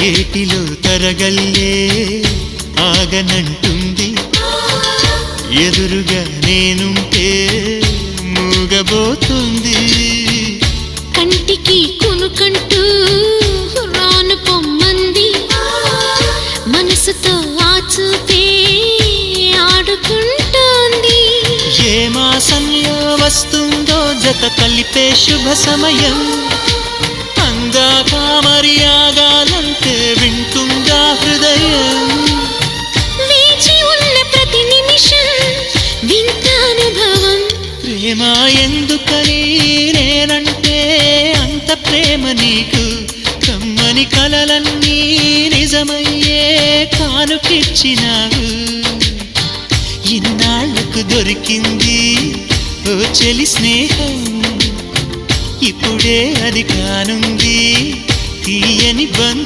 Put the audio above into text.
ఏటిలో తరగల్లే ఆగనంటుంది, ఎదురుగా నేనుంటే మూగబోతుంది. కంటికి కునుకంటూ రాను పొమ్మంది, మనసుతో ఆచూపే ఆడుకుంటోంది. ఏ మాసంలో వస్తుందో జత కలిపే శుభ సమయం, అందాక మరి ఆగాలంటే వింటుందా హృదయం. వేచి ఉన్న ప్రతి నిమిషం వింత అనుభవం. ప్రేమ ఎందుకని నేనంటే అంత ప్రేమ నీకు, కమ్మని కలలన్నీ నిజమయ్యే కానుకిచ్చినావు. ఇన్నాళ్లకు దొరికింది ఓ చెలి స్నేహం, ఇప్పుడే అది కానుంది తీయని బంధం.